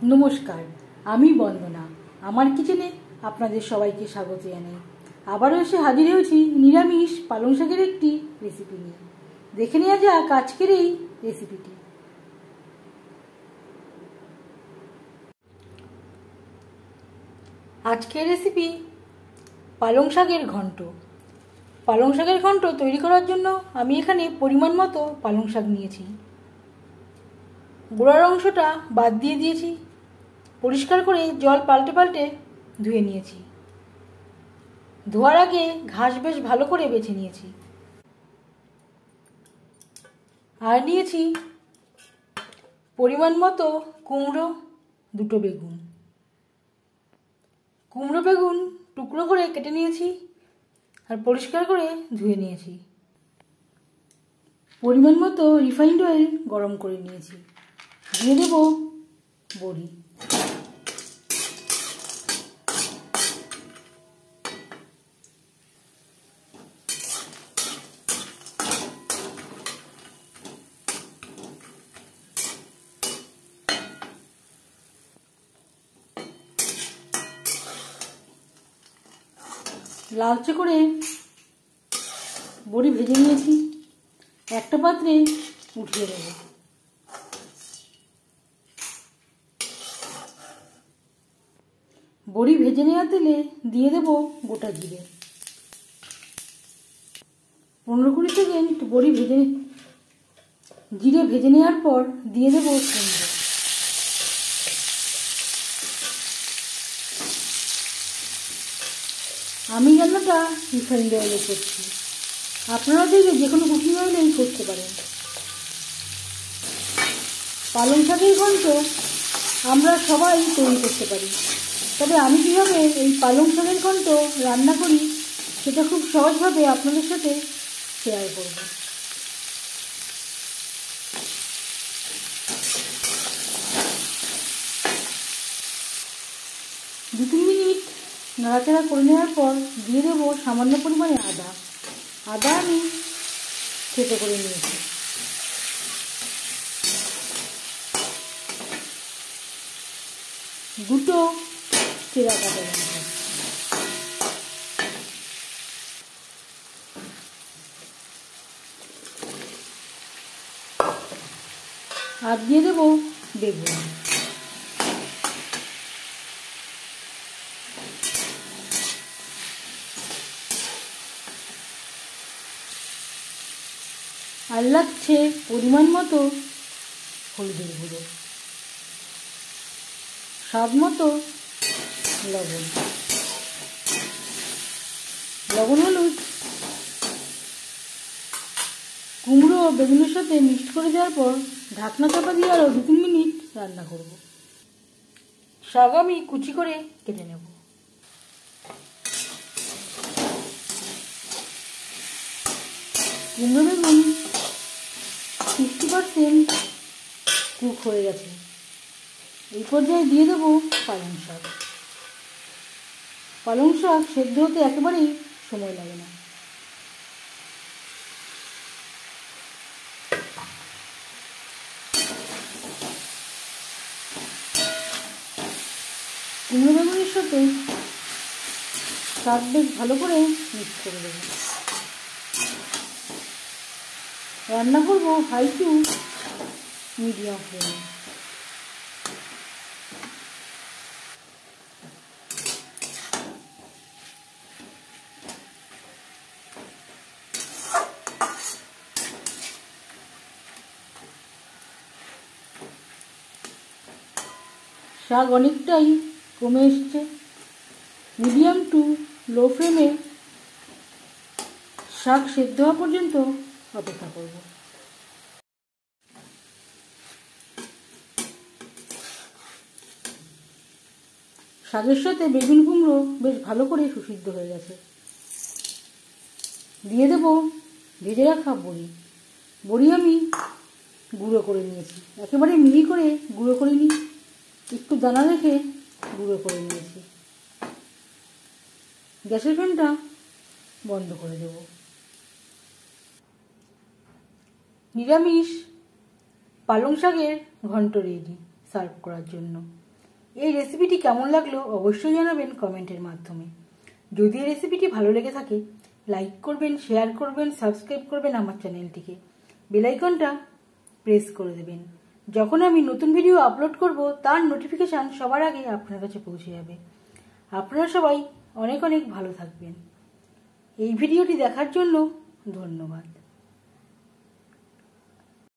নমস্কার, আমি বন্দনা। আমার কিচেনে আপনাদের সবাইকে স্বাগত জানাই। আবারও এসে হাজির হয়েছি নিরামিষ পালং শাকের একটি রেসিপি নিয়ে। দেখে নেওয়া যাক আজকের এই রেসিপিটি। আজকের রেসিপি পালং শাকের ঘন্ট। পালং শাকের ঘন্ট তৈরি করার জন্য আমি এখানে পরিমাণ মতো পালং শাক নিয়েছি। গোড়ার অংশটা বাদ দিয়ে দিয়েছি। পরিষ্কার করে জল পাল্টে পাল্টে ধুয়ে নিয়েছি। ধোয়ার আগে ঘাস বেশ ভালো করে বেছে নিয়েছি। আর নিয়েছি পরিমাণ মতো কুমড়ো, দুটো বেগুন। কুমড়ো বেগুন টুকরো করে কেটে নিয়েছি আর পরিষ্কার করে ধুয়ে নিয়েছি। পরিমাণ মতো রিফাইন্ড অয়েল গরম করে নিয়েছি। দিয়ে দেব বড়ি। লালচে করে বড়ি ভেজে নিয়েছি। একটা পাত্রে উঠিয়ে দেব। বড়ি ভেজে নেওয়া তেলে দিয়ে দেব গোটা জিরে। 15-20 সেকেন্ড বড়ি জিরে ভেজে নেওয়ার পর দিয়ে দেব কুমড়ো। আমি রান্নাটা রিফাইন্ড অয়েলে করছি, আপনারা চাইলে যে কোনো কুকিং অয়েলেই করতে পারেন। পালং শাকের ঘন্ট আমরা সবাই তৈরি করতে পারি, তবে আমি কীভাবে এই পালং শাকের ঘন্ট রান্না করি সেটা খুব সহজভাবে আপনাদের সাথে শেয়ার করব। দু 3 মিনিট নাড়াচাড়া করে নেওয়ার পর দিয়ে দেবো সামান্য পরিমাণে আদা। আমি থেতো করে নিয়েছি। দুটো চেরা কাটা লঙ্কা। আর দিয়ে দেবো বেগুন। আর লাগছে পরিমাণ মতো হলুদের গুঁড়ো, স্বাদ মতো লবণ। হলুদ কুমড়ো বেগুনের সাথে মিক্সড করে দেওয়ার পর ঢাকনা চাপা দিয়ে আরও 2-3 মিনিট রান্না করব। শাক আমি কুচি করে কেটে নেব। কুমড়ো বেগুন 60% কুক হয়ে গেছে। এই পর্যায়ে দিয়ে দেবো পালং শাক। পালং শাক সেদ্ধ হতে একেবারেই সময় লাগে না। কুমড়ো বেগুনের সাথে শাক বেশ ভালো করে মিক্স করে দেবো। রান্না করব হাই টু মিডিয়াম ফ্লেমে। শাক অনেকটাই কমে এসছে। মিডিয়াম টু লো ফ্লেমে শাক সেদ্ধ হওয়া পর্যন্ত অপেক্ষা করব। শাকের সাথে বেগুন কুমড়ো বেশ ভালো করে সুসিদ্ধ হয়ে গেছে। দিয়ে দেব ভেজে রাখা বড়ি। আমি গুঁড়ো করে নিয়েছি, একেবারে মিহি করে গুঁড়ো করে নিই, একটু দানা রেখে গুঁড়ো করে নিয়েছি। গ্যাসের ফ্লেমটা বন্ধ করে দেব। নিরামিষ পালং শাকের ঘন্ট রেডি সার্ভ করার জন্য। এই রেসিপিটি কেমন লাগলো অবশ্যই জানাবেন কমেন্টের মাধ্যমে। যদি এই রেসিপিটি ভালো লেগে থাকে লাইক করবেন, শেয়ার করবেন, সাবস্ক্রাইব করবেন আমার চ্যানেলটিকে, বেল আইকনটা প্রেস করে দেবেন। যখন আমি নতুন ভিডিও আপলোড করব তার নোটিফিকেশান সবার আগে আপনার কাছে পৌঁছে যাবে। আপনারা সবাই অনেক অনেক ভালো থাকবেন। এই ভিডিওটি দেখার জন্য ধন্যবাদ।